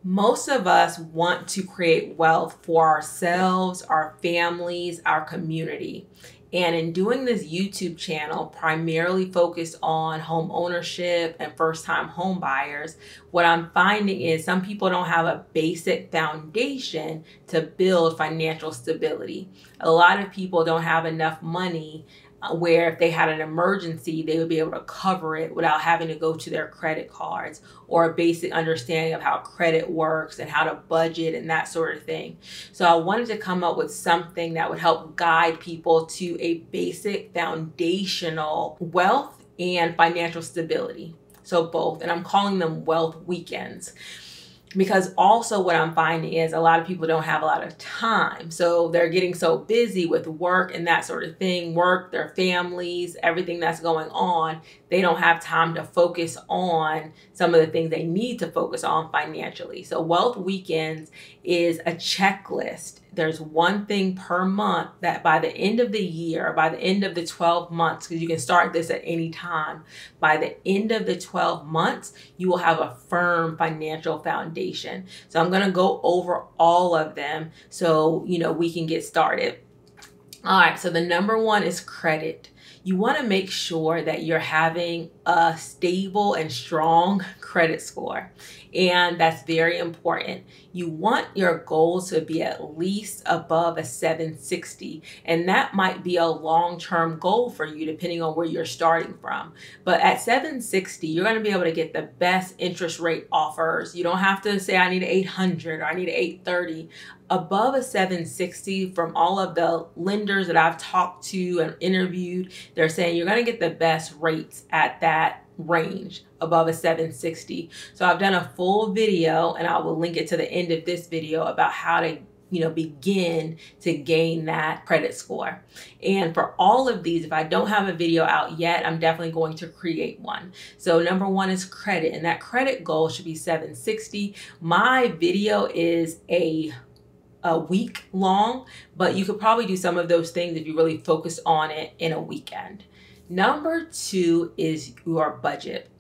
Most of us want to create wealth for ourselves, our families, our community. And in doing this YouTube channel, primarily focused on home ownership and first-time home buyers, what I'm finding is some people don't have a basic foundation to build financial stability. A lot of people don't have enough money where if they had an emergency, they would be able to cover it without having to go to their credit cards, or a basic understanding of how credit works and how to budget and that sort of thing. So I wanted to come up with something that would help guide people to a basic foundational wealth and financial stability. So both, and I'm calling them wealth weekends. Because also what I'm finding is a lot of people don't have a lot of time. So they're getting so busy with work and that sort of thing, work, their families, everything that's going on. They don't have time to focus on some of the things they need to focus on financially. So Wealth Weekends is a checklist. There's one thing per month that by the end of the year, by the end of the 12 months, because you can start this at any time, by the end of the 12 months, you will have a firm financial foundation. So I'm going to go over all of them so, we can get started. All right, so the number one is credit. You want to make sure that you're having a stable and strong credit score. And that's very important. You want your goals to be at least above a 760. And that might be a long-term goal for you depending on where you're starting from. But at 760, you're going to be able to get the best interest rate offers. You don't have to say, I need an 800 or I need an 830. Above a 760, from all of the lenders that I've talked to and interviewed, they're saying you're going to get the best rates at that range above a 760. So I've done a full video, and I will link it to the end of this video, about how to begin to gain that credit score. And for all of these, if I don't have a video out yet, I'm definitely going to create one. So number one is credit, and that credit goal should be 760. My video is a week long, but you could probably do some of those things if you really focus on it in a weekend. Number two is your budget.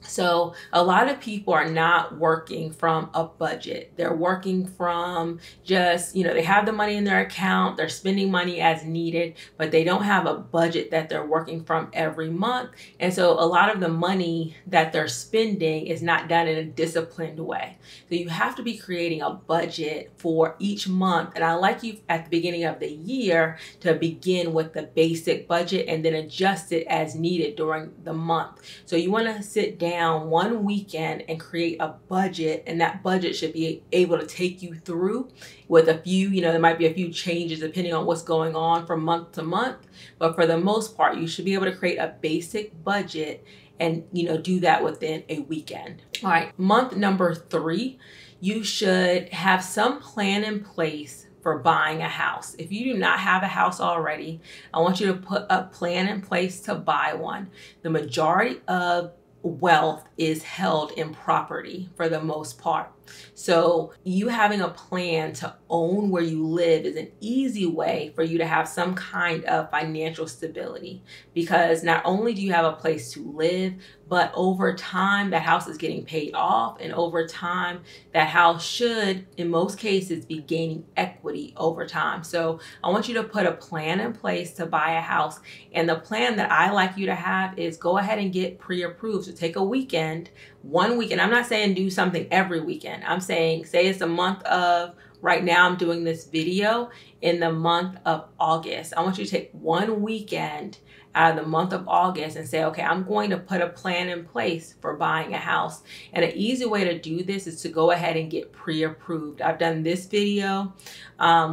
So a lot of people are not working from a budget. They're working from just, they have the money in their account, they're spending money as needed, but they don't have a budget that they're working from every month. And so a lot of the money that they're spending is not done in a disciplined way. So you have to be creating a budget for each month. And I like you at the beginning of the year to begin with the basic budget and then adjust it as needed during the month. So you want to sit down one weekend and create a budget, and that budget should be able to take you through with a few, there might be a few changes depending on what's going on from month to month, but for the most part, you should be able to create a basic budget and do that within a weekend. All right, month number 3, you should have some plan in place for buying a house. If you do not have a house already, I want you to put a plan in place to buy one. The majority of wealth is held in property for the most part. So you having a plan to own where you live is an easy way for you to have some kind of financial stability, because not only do you have a place to live, but over time that house is getting paid off, and over time that house should, in most cases, be gaining equity over time. So I want you to put a plan in place to buy a house, and the plan that I like you to have is go ahead and get pre-approved. So take a weekend, one weekend. I'm not saying do something every weekend. I'm saying, say it's a month of, right now I'm doing this video in the month of August. I want you to take one weekend out of the month of August and say, okay, I'm going to put a plan in place for buying a house. And an easy way to do this is to go ahead and get pre-approved. I've done this video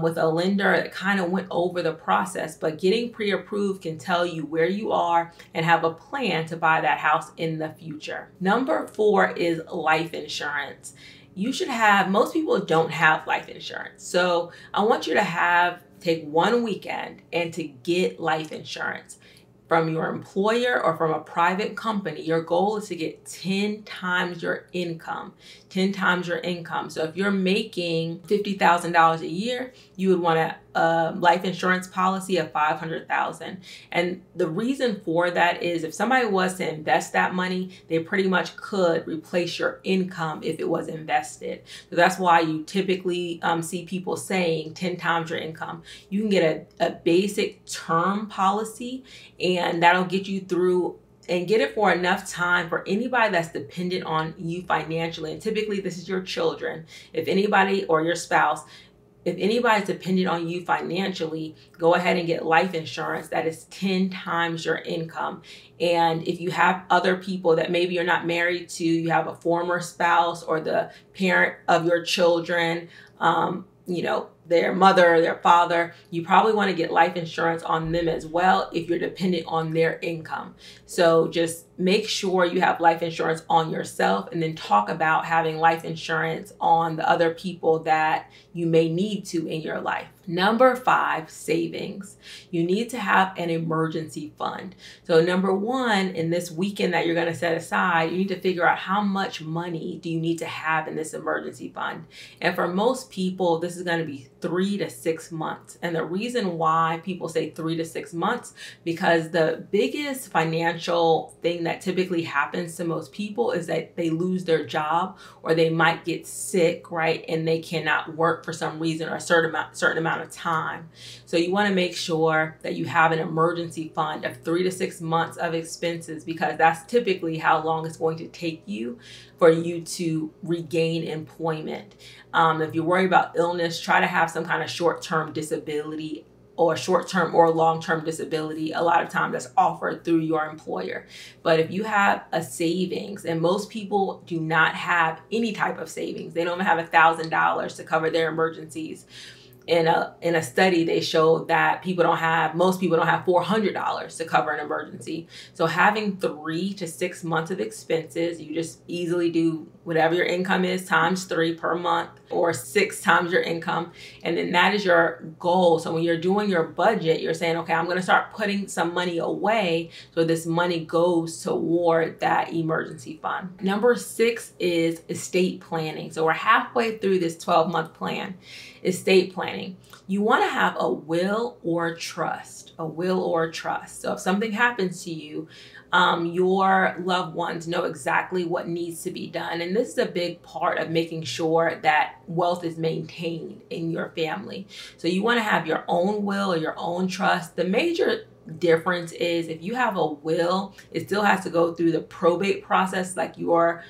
with a lender that kind of went over the process, but getting pre-approved can tell you where you are and have a plan to buy that house in the future. Number 4 is life insurance. You should have, most people don't have life insurance. So I want you to take one weekend and to get life insurance. from your employer or from a private company, your goal is to get 10 times your income. 10 times your income. So if you're making $50,000 a year, you would want a life insurance policy of $500,000. And the reason for that is if somebody was to invest that money, they pretty much could replace your income if it was invested. So that's why you typically see people saying 10 times your income. You can get a basic term policy, and that'll get you through and get it for enough time for anybody that's dependent on you financially. And typically this is your children. If anybody or your spouse, if anybody's dependent on you financially, go ahead and get life insurance that is 10 times your income. And if you have other people that maybe you're not married to, you have a former spouse or the parent of your children, you know, their mother, their father, you probably want to get life insurance on them as well if you're dependent on their income. So just make sure you have life insurance on yourself, and then talk about having life insurance on the other people that you may need to in your life. Number 5, savings. You need to have an emergency fund. So number 1, in this weekend that you're going to set aside, you need to figure out how much money do you need to have in this emergency fund. And for most people, this is going to be 3 to 6 months. And the reason why people say 3 to 6 months, because the biggest financial thing that typically happens to most people is that they lose their job, or they might get sick, right? And they cannot work for some reason or a certain amount of time. So you want to make sure that you have an emergency fund of 3 to 6 months of expenses, because that's typically how long it's going to take you for you to regain employment. If you're worried about illness, try to have some kind of short-term disability or short-term or long-term disability. A lot of times that's offered through your employer. But if you have a savings, and most people do not have any type of savings, they don't even have $1,000 to cover their emergencies. In a study, they showed that most people don't have $400 to cover an emergency. So having 3 to 6 months of expenses, you just easily do whatever your income is times 3 per month, or 6 times your income. And then that is your goal. So when you're doing your budget, you're saying, okay, I'm going to start putting some money away, so this money goes toward that emergency fund. Number 6 is estate planning. So we're halfway through this 12-month plan. Estate planning. You want to have a will or trust. A will or trust. So if something happens to you, your loved ones know exactly what needs to be done. And this is a big part of making sure that wealth is maintained in your family. So you want to have your own will or your own trust. The major difference is if you have a will, it still has to go through the probate process. Like your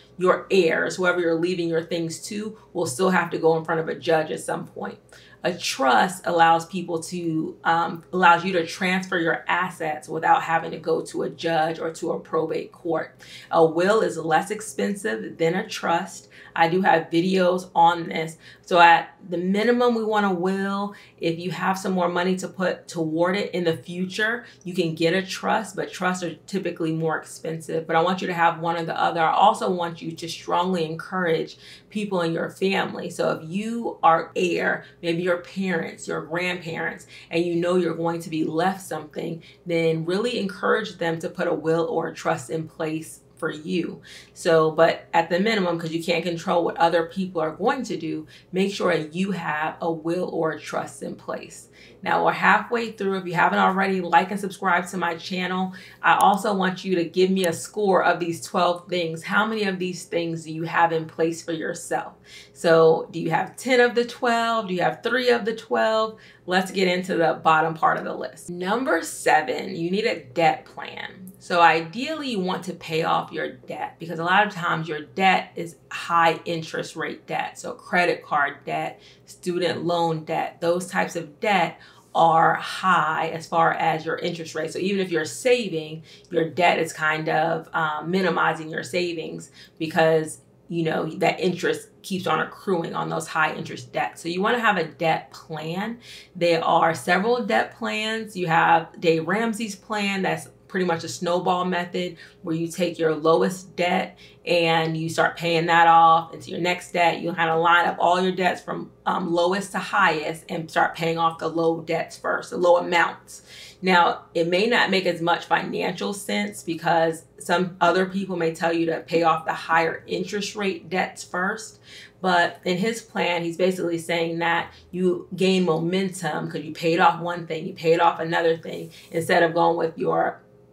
heirs, whoever you're leaving your things to, will still have to go in front of a judge at some point. A trust allows you to transfer your assets without having to go to a judge or to a probate court. A will is less expensive than a trust. I do have videos on this. So at the minimum, we want a will. If you have some more money to put toward it in the future, you can get a trust, but trusts are typically more expensive. But I want you to have one or the other. I also want you to strongly encourage people in your family. So if you are heir, maybe your parents, your grandparents, and you know you're going to be left something, then really encourage them to put a will or a trust in place for you. So, but at the minimum, because you can't control what other people are going to do, make sure you have a will or a trust in place. Now we're halfway through. If you haven't already, like and subscribe to my channel. I also want you to give me a score of these 12 things. How many of these things do you have in place for yourself? So do you have 10 of the 12? Do you have 3 of the 12? Let's get into the bottom part of the list. Number 7, you need a debt plan. So ideally you want to pay off your debt, because a lot of times your debt is high interest rate debt. So credit card debt, student loan debt, those types of debt are high as far as your interest rate. So even if you're saving, your debt is kind of minimizing your savings, because you know that interest keeps on accruing on those high interest debts. So you want to have a debt plan. There are several debt plans. You have Dave Ramsey's plan that's pretty much a snowball method where you take your lowest debt and you start paying that off into your next debt. You kind of line up all your debts from lowest to highest and start paying off the low debts first, the low amounts. Now, it may not make as much financial sense because some other people may tell you to pay off the higher interest rate debts first. But in his plan, he's basically saying that you gain momentum because you paid off one thing, you paid off another thing, instead of going with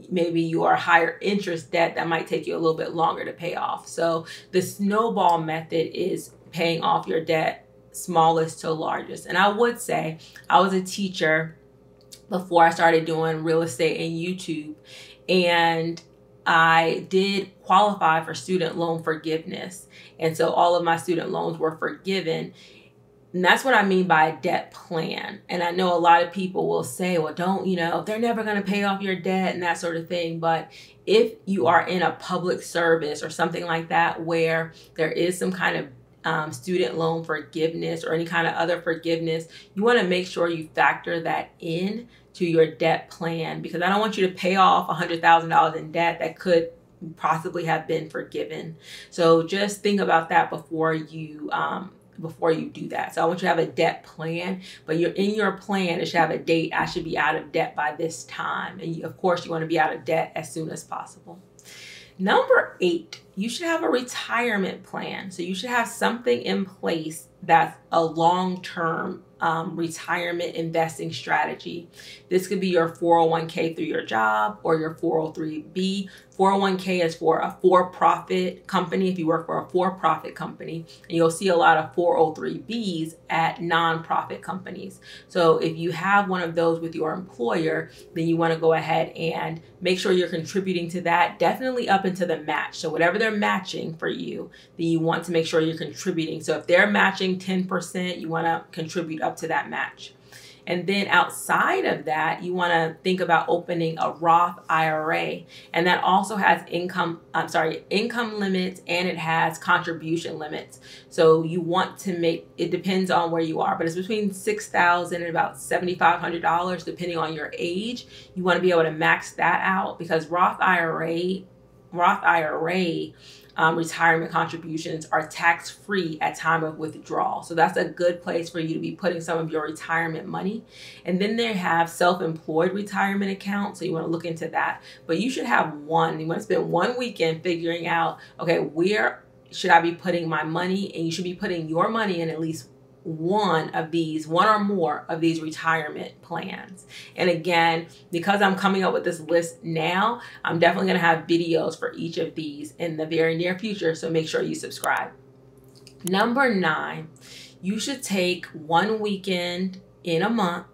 maybe your higher interest debt that might take you a little bit longer to pay off. So the snowball method is paying off your debt smallest to largest. And I would say I was a teacher before I started doing real estate and YouTube, and I did qualify for student loan forgiveness. And so all of my student loans were forgiven. And that's what I mean by a debt plan. And I know a lot of people will say, well, don't, they're never going to pay off your debt and that sort of thing. But if you are in a public service or something like that, where there is some kind of student loan forgiveness or any kind of other forgiveness, you want to make sure you factor that in to your debt plan, because I don't want you to pay off $100,000 in debt that could possibly have been forgiven. So just think about that before you do that. So I want you to have a debt plan, but in your plan, it should have a date. I should be out of debt by this time. And of course, you want to be out of debt as soon as possible. Number 8, you should have a retirement plan. So you should have something in place that's a long-term retirement investing strategy. This could be your 401k through your job or your 403b. 401k is for a for-profit company, if you work for a for-profit company, and you'll see a lot of 403bs at nonprofit companies. So if you have one of those with your employer, then you want to go ahead and make sure you're contributing to that, definitely up into the match. So whatever they're matching for you, then you want to make sure you're contributing. So if they're matching 10%, you want to contribute up to that match. And then outside of that, you want to think about opening a Roth IRA. And that also has income limits, and it has contribution limits. So you want to it depends on where you are, but it's between $6,000 and about $7,500 depending on your age. You want to be able to max that out, because Roth IRA retirement contributions are tax-free at time of withdrawal. So that's a good place for you to be putting some of your retirement money. And then they have self-employed retirement accounts. So you want to look into that. But you should have one. You want to spend one weekend figuring out, okay, where should I be putting my money? And you should be putting your money in at least one or more of these retirement plans. And again, because I'm coming up with this list now, I'm definitely going to have videos for each of these in the very near future. So make sure you subscribe. Number 9, you should take one weekend in a month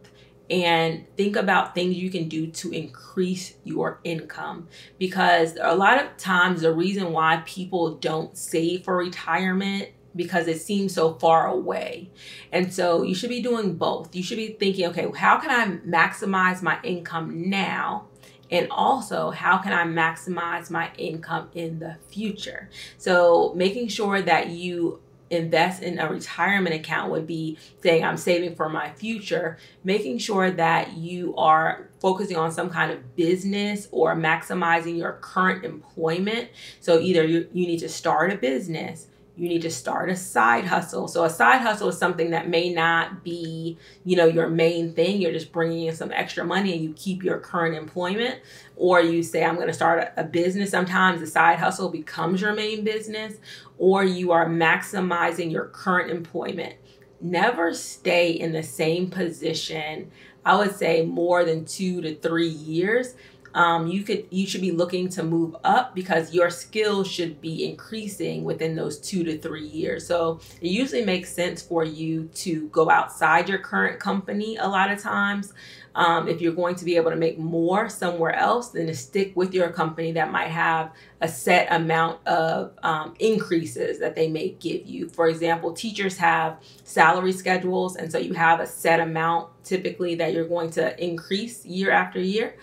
and think about things you can do to increase your income. Because a lot of times the reason why people don't save for retirement because it seems so far away. And so you should be doing both. You should be thinking, okay, how can I maximize my income now? And also, how can I maximize my income in the future? So making sure that you invest in a retirement account would be saying, I'm saving for my future, making sure that you are focusing on some kind of business or maximizing your current employment. So either you need to start a business, you need to start a side hustle. So a side hustle is something that may not be, your main thing. You're just bringing in some extra money and you keep your current employment. Or you say, I'm going to start a business. Sometimes the side hustle becomes your main business. Or you are maximizing your current employment. Never stay in the same position, I would say, more than 2 to 3 years. You should be looking to move up because your skills should be increasing within those 2 to 3 years. So it usually makes sense for you to go outside your current company a lot of times. If you're going to be able to make more somewhere else, then to stick with your company that might have a set amount of increases that they may give you. For example, teachers have salary schedules, and so you have a set amount typically that you're going to increase year after year.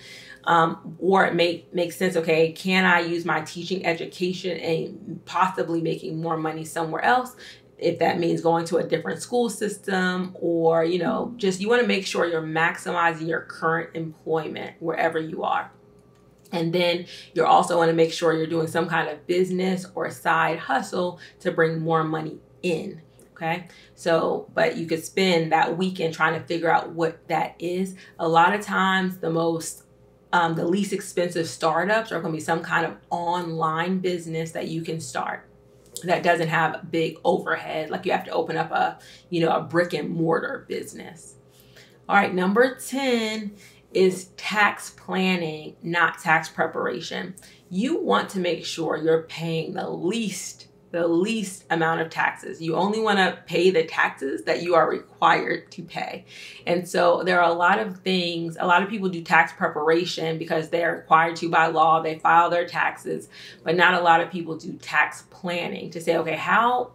Or it may make sense, okay, can I use my teaching education and possibly making more money somewhere else? If that means going to a different school system, or, just you want to make sure you're maximizing your current employment wherever you are. And then you're also want to make sure you're doing some kind of business or side hustle to bring more money in. Okay. So, but you could spend that weekend trying to figure out what that is. A lot of times the least expensive startups are going to be some kind of online business that you can start that doesn't have big overhead. Like you have to open up a brick and mortar business. All right. Number 10 is tax planning, not tax preparation. You want to make sure you're paying the least amount of taxes. You only want to pay the taxes that you are required to pay. And so there are a lot of things, a lot of people do tax preparation because they're required to by law, they file their taxes, but not a lot of people do tax planning to say, okay,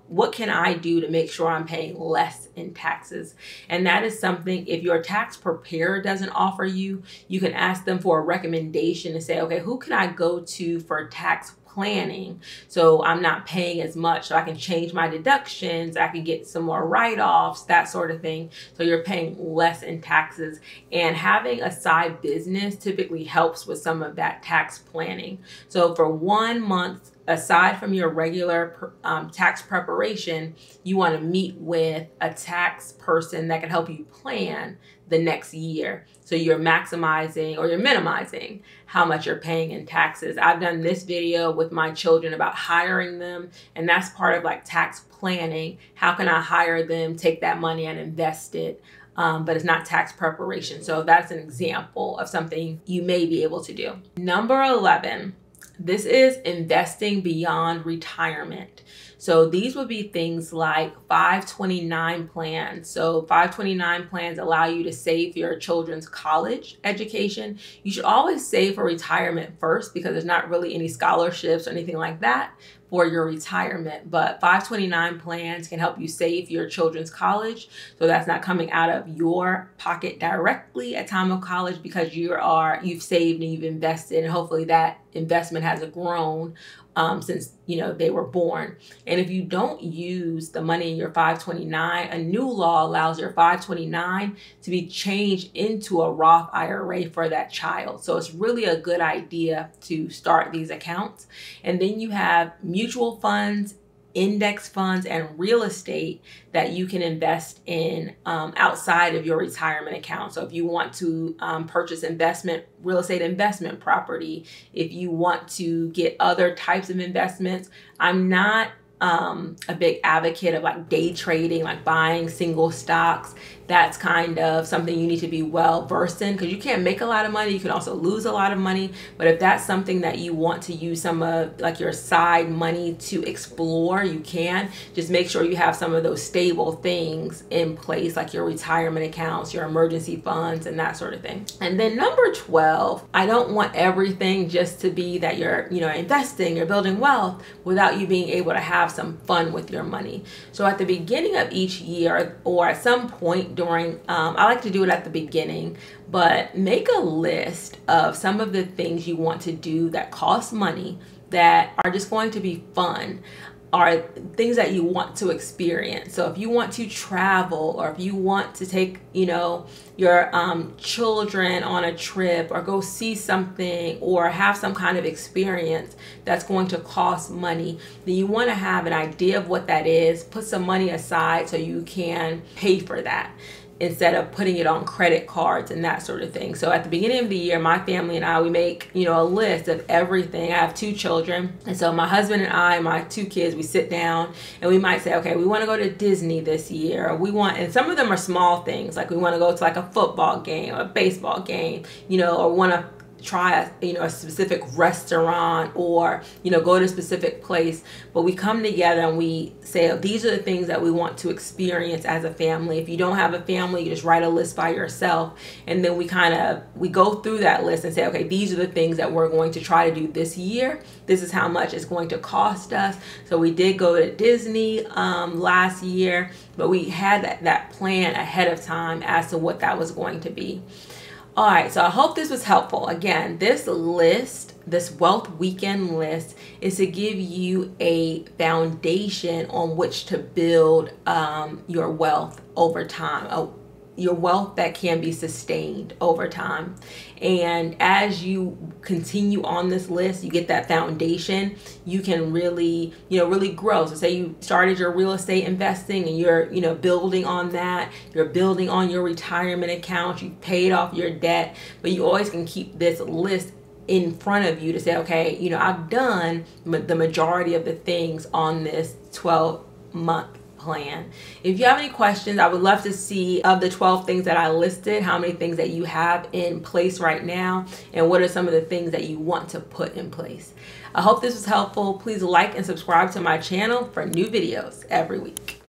what can I do to make sure I'm paying less in taxes? And that is something, if your tax preparer doesn't offer you, you can ask them for a recommendation to say, okay, who can I go to for tax planning so I'm not paying as much, so I can change my deductions, I can get some more write-offs, that sort of thing, so you're paying less in taxes. And having a side business typically helps with some of that tax planning. So for 1 month, aside from your regular tax preparation, you want to meet with a tax person that can help you plan the next year. So you're maximizing or you're minimizing how much you're paying in taxes. I've done this video with my children about hiring them, and that's part of like tax planning. How can I hire them, take that money and invest it? But it's not tax preparation. So that's an example of something you may be able to do. Number 11, this is investing beyond retirement. So these would be things like 529 plans. So 529 plans allow you to save for your children's college education. You should always save for retirement first because there's not really any scholarships or anything like that for your retirement. But 529 plans can help you save for your children's college. So that's not coming out of your pocket directly at time of college because you've saved and you've invested, and hopefully that investment has grown since they were born. And if you don't use the money in your 529, a new law allows your 529 to be changed into a Roth IRA for that child. So it's really a good idea to start these accounts. And then you have mutual funds, index funds, and real estate that you can invest in outside of your retirement account. So if you want to purchase real estate investment property, if you want to get other types of investments, I'm not a big advocate of like day trading, like buying single stocks. That's kind of something you need to be well versed in because you can't make a lot of money. You can also lose a lot of money. But if that's something that you want to use some of like your side money to explore, you can. Just make sure you have some of those stable things in place, like your retirement accounts, your emergency funds, and that sort of thing. And then number 12, I don't want everything just to be that you're investing, you're building wealth without you being able to have some fun with your money. So at the beginning of each year or at some point during, I like to do it at the beginning, but make a list of some of the things you want to do that cost money that are just going to be fun, are things that you want to experience. So if you want to travel, or if you want to take, your children on a trip, or go see something, or have some kind of experience that's going to cost money, then you want to have an idea of what that is, put some money aside so you can pay for that, instead of putting it on credit cards and that sort of thing. So at the beginning of the year, my family and I, we make, a list of everything. I have 2 children. And so my husband and I, my 2 kids, we sit down and we might say, okay, we want to go to Disney this year. And some of them are small things. Like we want to go to like a football game, a baseball game, or want to try a specific restaurant, or go to a specific place. But we come together and we say, these are the things that we want to experience as a family. If you don't have a family, you just write a list by yourself, and then we go through that list and say, okay, these are the things that we're going to try to do this year. This is how much it's going to cost us. So we did go to Disney last year, but we had that plan ahead of time as to what that was going to be. All right, so I hope this was helpful. Again, this list, this wealth weekend list, is to give you a foundation on which to build your wealth over time. your wealth that can be sustained over time. And as you continue on this list, you get that foundation, you can really, really grow. So say you started your real estate investing and you're, building on that, you're building on your retirement account, you paid off your debt, but you always can keep this list in front of you to say, okay, I've done the majority of the things on this 12-month plan. If you have any questions, I would love to see, of the 12 things that I listed, how many things that you have in place right now, and what are some of the things that you want to put in place. I hope this was helpful. Please like and subscribe to my channel for new videos every week.